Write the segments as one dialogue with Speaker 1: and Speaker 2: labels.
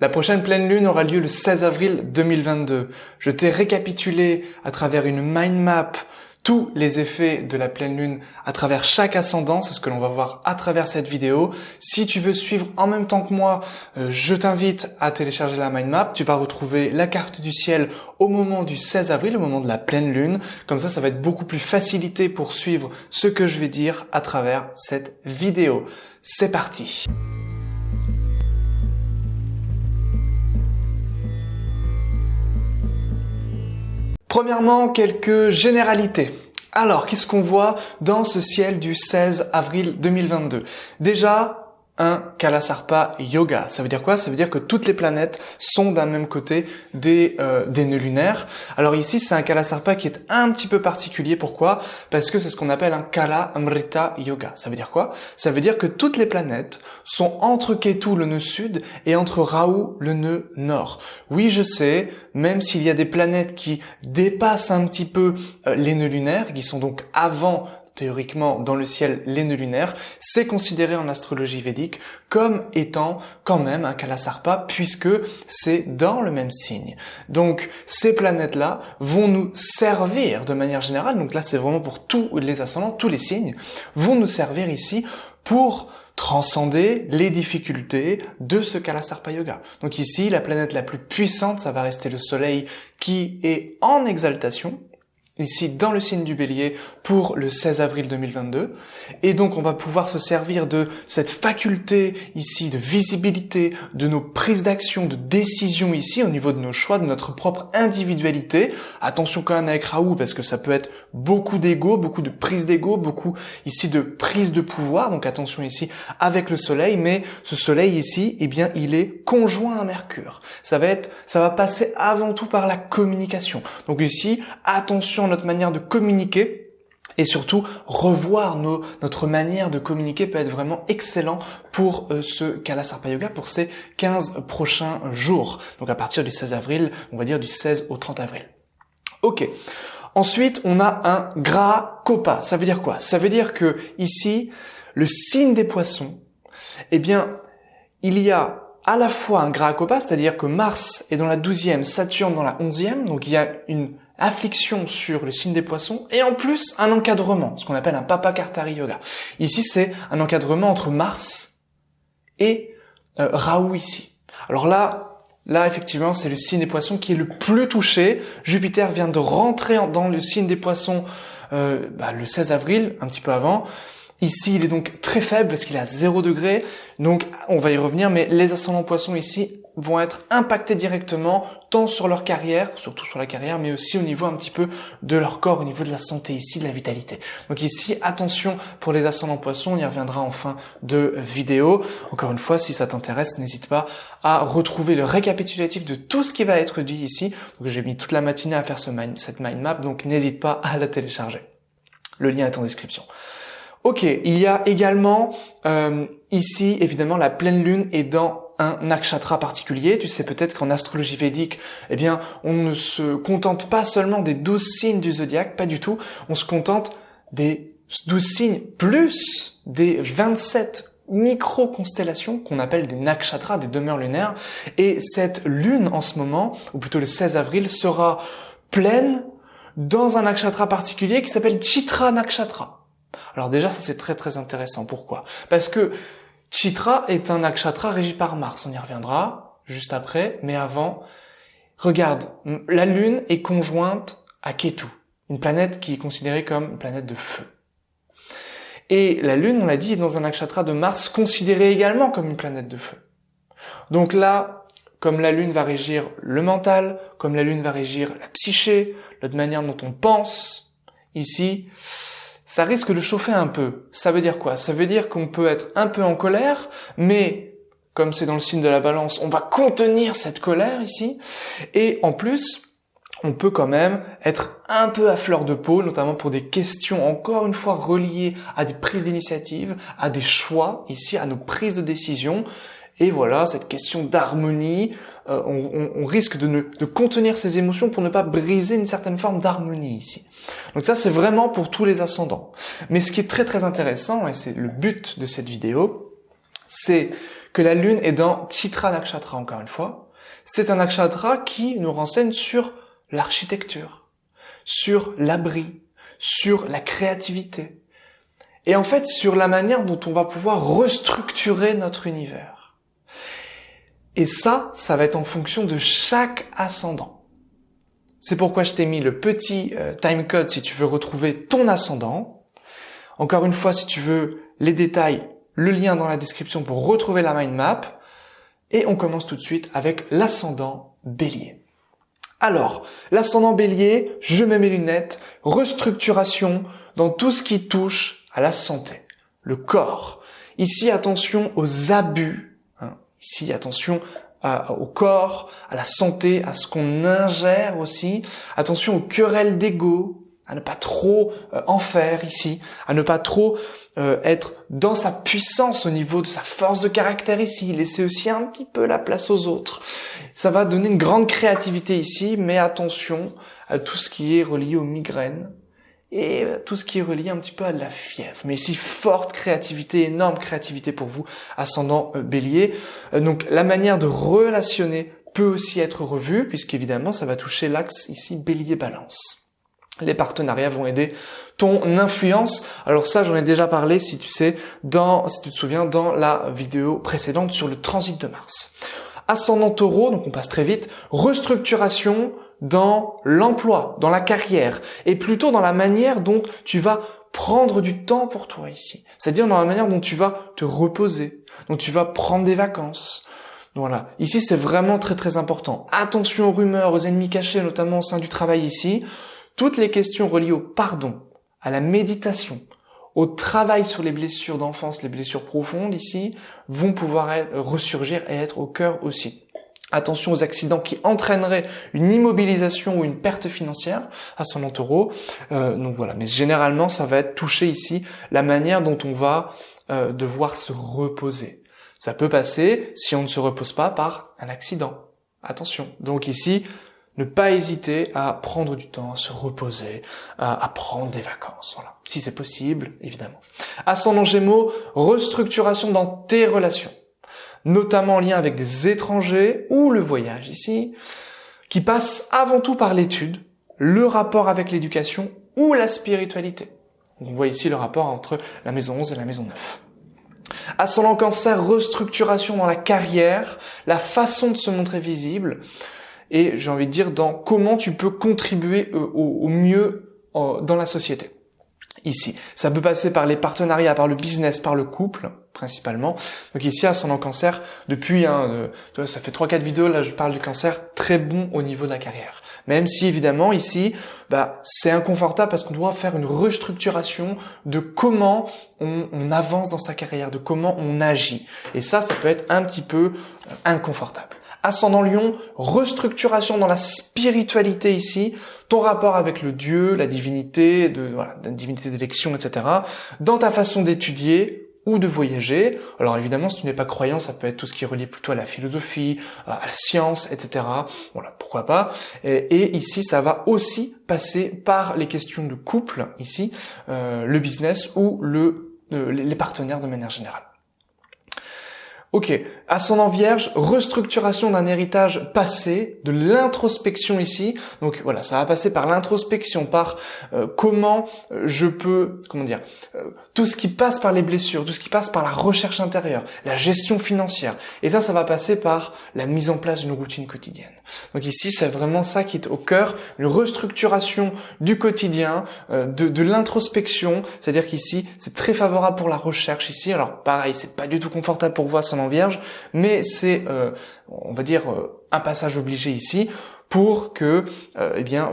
Speaker 1: La prochaine pleine lune aura lieu le 16 avril 2022. Je t'ai récapitulé à travers une mind map tous les effets de la pleine lune à travers chaque ascendant, c'est ce que l'on va voir à travers cette vidéo. Si tu veux suivre en même temps que moi, je t'invite à télécharger la mind map. Tu vas retrouver la carte du ciel au moment du 16 avril, au moment de la pleine lune. Comme ça va être beaucoup plus facilité pour suivre ce que je vais dire à travers cette vidéo. C'est parti! Premièrement, quelques généralités. Alors, qu'est-ce qu'on voit dans ce ciel du 16 avril 2022? Déjà, un Kalasarpa Yoga. Ça veut dire quoi? Ça veut dire que toutes les planètes sont d'un même côté des nœuds lunaires. Alors ici, c'est un Kalasarpa qui est un petit peu particulier. Pourquoi? Parce que c'est ce qu'on appelle un Kala Amrita Yoga. Ça veut dire quoi? Ça veut dire que toutes les planètes sont entre Ketu, le nœud sud, et entre Rahu, le nœud nord. Oui, je sais, même s'il y a des planètes qui dépassent un petit peu les nœuds lunaires, qui sont donc avant théoriquement dans le ciel les nœuds lunaires, c'est considéré en astrologie védique comme étant quand même un Kalasarpa puisque c'est dans le même signe. Donc ces planètes-là vont nous servir de manière générale, donc là c'est vraiment pour tous les ascendants, tous les signes, vont nous servir ici pour transcender les difficultés de ce Kalasarpa Yoga. Donc ici, la planète la plus puissante, ça va rester le Soleil qui est en exaltation, ici dans le signe du Bélier pour le 16 avril 2022. Et donc on va pouvoir se servir de cette faculté ici de visibilité, de nos prises d'action, de décision ici au niveau de nos choix, de notre propre individualité. Attention quand même avec Rahu parce que ça peut être beaucoup d'ego, beaucoup de prise d'ego, beaucoup ici de prise de pouvoir. Donc attention ici avec le Soleil, mais ce Soleil ici, eh bien il est conjoint à Mercure. Ça va passer avant tout par la communication. Donc ici, attention à notre manière de communiquer et surtout revoir notre manière de communiquer peut être vraiment excellent pour ce Kalasarpa Yoga pour ces 15 prochains jours. Donc à partir du 16 avril, on va dire du 16 au 30 avril. Ok. Ensuite, on a un Graha Kopa. Ça veut dire quoi? Ça veut dire que ici, le signe des poissons, eh bien, il y a à la fois un Graha Kopa, c'est-à-dire que Mars est dans la 12e, Saturne dans la 11e, donc il y a une affliction sur le signe des poissons, et en plus un encadrement, ce qu'on appelle un Papakartari Yoga. Ici, c'est un encadrement entre Mars et Rahu ici. Alors là, effectivement, c'est le signe des poissons qui est le plus touché. Jupiter vient de rentrer dans le signe des poissons le 16 avril, un petit peu avant. Ici, il est donc très faible parce qu'il est à 0 degré. Donc, on va y revenir, mais les ascendants poissons ici vont être impactés directement, tant sur leur carrière, surtout sur la carrière, mais aussi au niveau un petit peu de leur corps, au niveau de la santé ici, de la vitalité. Donc ici, attention pour les ascendants poissons, on y reviendra en fin de vidéo. Encore une fois, si ça t'intéresse, n'hésite pas à retrouver le récapitulatif de tout ce qui va être dit ici. Donc j'ai mis toute la matinée à faire cette mind map, donc n'hésite pas à la télécharger. Le lien est en description. Ok, il y a également ici, évidemment, la pleine lune est dans un nakshatra particulier. Tu sais peut-être qu'en astrologie védique, eh bien, on ne se contente pas seulement des 12 signes du zodiaque, pas du tout. On se contente des 12 signes plus des 27 micro-constellations qu'on appelle des nakshatras, des demeures lunaires. Et cette lune, en ce moment, ou plutôt le 16 avril, sera pleine dans un nakshatra particulier qui s'appelle Chitra Nakshatra. Alors déjà, ça c'est très très intéressant. Pourquoi? Parce que Chitra est un nakshatra régi par Mars. On y reviendra juste après, mais avant, regarde, la Lune est conjointe à Ketu, une planète qui est considérée comme une planète de feu. Et la Lune, on l'a dit, est dans un nakshatra de Mars, considéré également comme une planète de feu. Donc là, comme la Lune va régir le mental, comme la Lune va régir la psyché, la manière dont on pense, ici, ça risque de chauffer un peu. Ça veut dire quoi? Ça veut dire qu'on peut être un peu en colère, mais comme c'est dans le signe de la balance, on va contenir cette colère ici. Et en plus, on peut quand même être un peu à fleur de peau, notamment pour des questions encore une fois reliées à des prises d'initiative, à des choix ici, à nos prises de décision. Et voilà, cette question d'harmonie, on risque de contenir ses émotions pour ne pas briser une certaine forme d'harmonie ici. Donc ça, c'est vraiment pour tous les ascendants. Mais ce qui est très très intéressant, et c'est le but de cette vidéo, c'est que la lune est dans Chitra Nakshatra encore une fois. C'est un nakshatra qui nous renseigne sur l'architecture, sur l'abri, sur la créativité et en fait sur la manière dont on va pouvoir restructurer notre univers. Et ça va être en fonction de chaque ascendant. C'est pourquoi je t'ai mis le petit timecode si tu veux retrouver ton ascendant. Encore une fois, si tu veux les détails, le lien dans la description pour retrouver la mind map. Et on commence tout de suite avec l'ascendant Bélier. Alors, l'ascendant Bélier, je mets mes lunettes, restructuration dans tout ce qui touche à la santé, le corps. Ici, attention aux abus. Ici, attention au corps, à la santé, à ce qu'on ingère aussi. Attention aux querelles d'ego, à ne pas trop en faire ici, à ne pas trop être dans sa puissance au niveau de sa force de caractère ici, laisser aussi un petit peu la place aux autres. Ça va donner une grande créativité ici, mais attention à tout ce qui est relié aux migraines et tout ce qui est relié un petit peu à de la fièvre. Mais ici, forte créativité, énorme créativité pour vous, ascendant Bélier. Donc la manière de relationner peut aussi être revue, puisqu'évidemment, ça va toucher l'axe ici Bélier-Balance. Les partenariats vont aider ton influence. Alors ça, j'en ai déjà parlé, si tu sais, si tu te souviens, dans la vidéo précédente sur le transit de Mars. Ascendant Taureau, donc on passe très vite, restructuration dans l'emploi, dans la carrière, et plutôt dans la manière dont tu vas prendre du temps pour toi ici. C'est-à-dire dans la manière dont tu vas te reposer, dont tu vas prendre des vacances. Voilà. Ici, c'est vraiment très très important. Attention aux rumeurs, aux ennemis cachés, notamment au sein du travail ici. Toutes les questions reliées au pardon, à la méditation, au travail sur les blessures d'enfance, les blessures profondes ici, vont pouvoir ressurgir et être au cœur aussi. Attention aux accidents qui entraîneraient une immobilisation ou une perte financière, ascendant Taureau. Donc voilà, mais généralement, ça va être touché ici la manière dont on va devoir se reposer. Ça peut passer, si on ne se repose pas, par un accident. Attention. Donc ici, ne pas hésiter à prendre du temps, à se reposer, à prendre des vacances. Voilà. Si c'est possible, évidemment. Ascendant Gémeaux, restructuration dans tes relations, notamment en lien avec des étrangers ou le voyage ici, qui passe avant tout par l'étude, le rapport avec l'éducation ou la spiritualité. On voit ici le rapport entre la maison 11 et la maison 9. Ascendant Cancer, restructuration dans la carrière, la façon de se montrer visible, et j'ai envie de dire dans comment tu peux contribuer au mieux dans la société. Ici, ça peut passer par les partenariats, par le business, par le couple, principalement. Donc ici, ascendant Cancer, depuis, ça fait 3-4 vidéos, là je parle du Cancer, très bon au niveau de la carrière. Même si, évidemment, ici, c'est inconfortable parce qu'on doit faire une restructuration de comment on avance dans sa carrière, de comment on agit. Et ça peut être un petit peu inconfortable. Ascendant Lion, restructuration dans la spiritualité ici, ton rapport avec le Dieu, la divinité, la divinité d'élection, etc. Dans ta façon d'étudier ou de voyager. Alors évidemment, si tu n'es pas croyant, ça peut être tout ce qui est relié plutôt à la philosophie, à la science, etc. Voilà, pourquoi pas. Et ici, ça va aussi passer par les questions de couple, ici, le business ou les partenaires de manière générale. Ok, ascendant Vierge, restructuration d'un héritage passé, de l'introspection ici. Donc voilà, ça va passer par l'introspection, par comment je peux, tout ce qui passe par les blessures, tout ce qui passe par la recherche intérieure, la gestion financière. Et ça va passer par la mise en place d'une routine quotidienne. Donc ici, c'est vraiment ça qui est au cœur, une restructuration du quotidien, de l'introspection. C'est-à-dire qu'ici, c'est très favorable pour la recherche ici. Alors pareil, c'est pas du tout confortable pour vous ascendant Vierge, mais c'est, on va dire, un passage obligé ici pour que,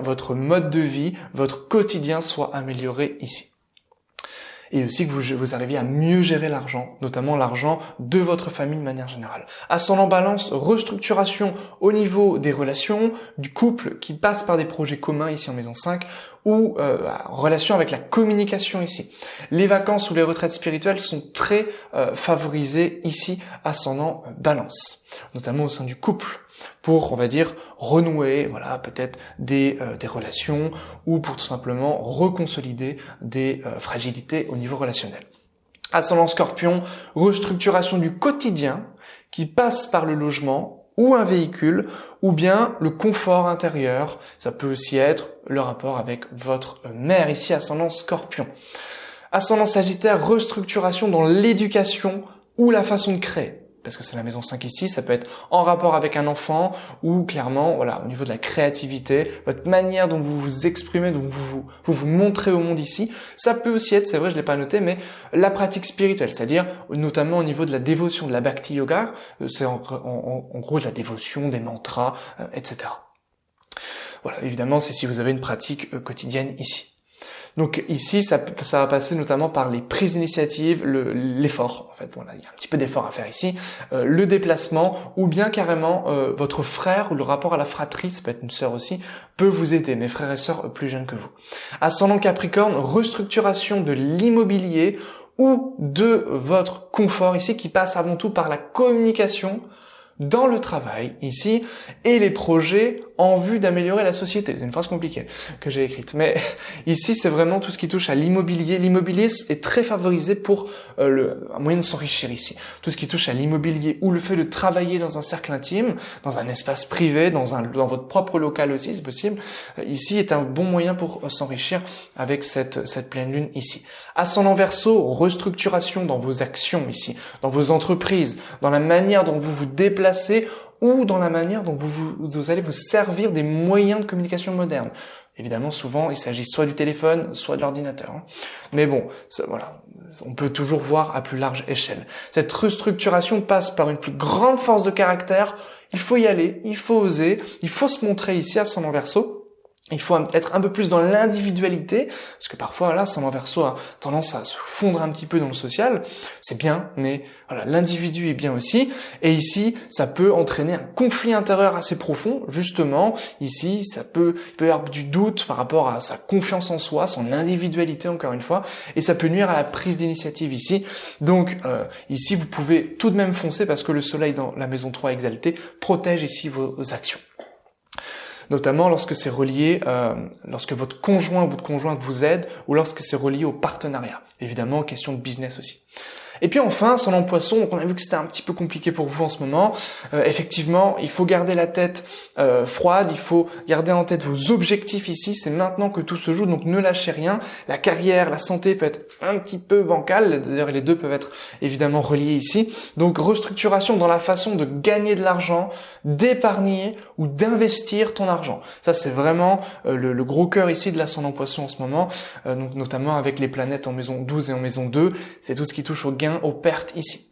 Speaker 1: votre mode de vie, votre quotidien soit amélioré ici. Et aussi que vous arriviez à mieux gérer l'argent, notamment l'argent de votre famille de manière générale. Ascendant Balance, restructuration au niveau des relations, du couple qui passe par des projets communs ici en maison 5, ou en relation avec la communication ici. Les vacances ou les retraites spirituelles sont très favorisées ici, ascendant Balance, notamment au sein du couple, pour, on va dire, renouer, peut-être des relations, ou pour tout simplement reconsolider des fragilités au niveau relationnel. Ascendant Scorpion, restructuration du quotidien, qui passe par le logement ou un véhicule, ou bien le confort intérieur. Ça peut aussi être le rapport avec votre mère, ici ascendant Scorpion. Ascendant Sagittaire, restructuration dans l'éducation ou la façon de créer. Parce que c'est la maison 5 ici, ça peut être en rapport avec un enfant ou clairement, voilà, au niveau de la créativité, votre manière dont vous vous exprimez, dont vous montrez au monde ici. Ça peut aussi être, c'est vrai, je l'ai pas noté, mais la pratique spirituelle, c'est-à-dire notamment au niveau de la dévotion, de la Bhakti Yoga, c'est en gros de la dévotion, des mantras, etc. Voilà, évidemment, c'est si vous avez une pratique quotidienne ici. Donc ici, ça va passer notamment par les prises d'initiative, l'effort. En fait, voilà, il y a un petit peu d'effort à faire ici, le déplacement, ou bien carrément votre frère ou le rapport à la fratrie, ça peut être une sœur aussi, peut vous aider. Mes frères et sœurs plus jeunes que vous. Ascendant Capricorne, restructuration de l'immobilier ou de votre confort ici, qui passe avant tout par la communication dans le travail ici et les projets en vue d'améliorer la société. C'est une phrase compliquée que j'ai écrite, mais ici c'est vraiment tout ce qui touche à l'immobilier. L'immobilier est très favorisé pour un moyen de s'enrichir ici. Tout ce qui touche à l'immobilier ou le fait de travailler dans un cercle intime, dans un espace privé, dans votre propre local aussi, c'est possible. Ici est un bon moyen pour s'enrichir avec cette pleine lune ici. Ascendant Verseau, restructuration dans vos actions ici, dans vos entreprises, dans la manière dont vous vous déplacez ou dans la manière dont vous allez vous servir des moyens de communication modernes. Évidemment, souvent, il s'agit soit du téléphone, soit de l'ordinateur. Mais bon, voilà, on peut toujours voir à plus large échelle. Cette restructuration passe par une plus grande force de caractère. Il faut y aller, il faut oser, il faut se montrer ici ascendant Verseau. Il faut être un peu plus dans l'individualité, parce que parfois, là, ascendant Verseau a tendance à se fondre un petit peu dans le social. C'est bien, mais voilà, l'individu est bien aussi. Et ici, ça peut entraîner un conflit intérieur assez profond. Justement, ici, il peut y avoir du doute par rapport à sa confiance en soi, son individualité, encore une fois, et ça peut nuire à la prise d'initiative ici. Donc, ici, vous pouvez tout de même foncer, parce que le soleil dans la maison 3 exaltée protège ici vos actions. Notamment lorsque c'est relié, lorsque votre conjoint ou votre conjointe vous aide, ou lorsque c'est relié au partenariat. Évidemment, question de business aussi. Et puis enfin, ascendant Poisson, donc on a vu que c'était un petit peu compliqué pour vous en ce moment. Effectivement, il faut garder la tête froide, il faut garder en tête vos objectifs ici, c'est maintenant que tout se joue, donc ne lâchez rien. La carrière, la santé peut être un petit peu bancale, d'ailleurs les deux peuvent être évidemment reliés ici. Donc restructuration dans la façon de gagner de l'argent, d'épargner ou d'investir ton argent. Ça c'est vraiment le gros cœur ici de l'ascendant Poisson en ce moment, donc notamment avec les planètes en maison 12 et en maison 2, c'est tout ce qui touche au gain, aux pertes ici.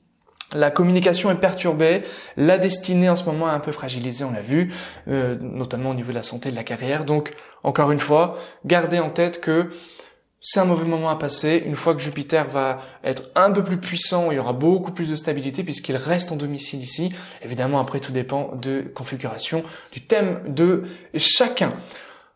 Speaker 1: La communication est perturbée, la destinée en ce moment est un peu fragilisée, on l'a vu, notamment au niveau de la santé, de la carrière. Donc, encore une fois, gardez en tête que c'est un mauvais moment à passer. Une fois que Jupiter va être un peu plus puissant, il y aura beaucoup plus de stabilité puisqu'il reste en domicile ici. Évidemment, après, tout dépend de configuration, du thème de chacun.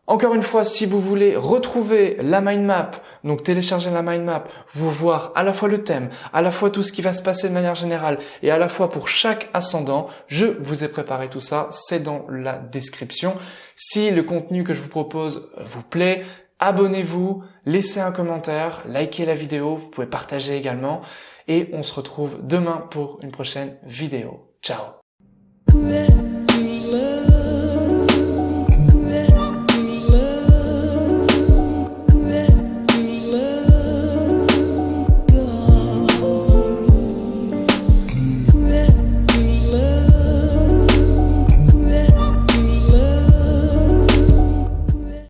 Speaker 1: Encore une fois, si vous voulez retrouver la mind map, donc télécharger la mind map, vous voir à la fois le thème, à la fois tout ce qui va se passer de manière générale et à la fois pour chaque ascendant, je vous ai préparé tout ça, c'est dans la description. Si le contenu que je vous propose vous plaît, abonnez-vous, laissez un commentaire, likez la vidéo, vous pouvez partager également et on se retrouve demain pour une prochaine vidéo. Ciao!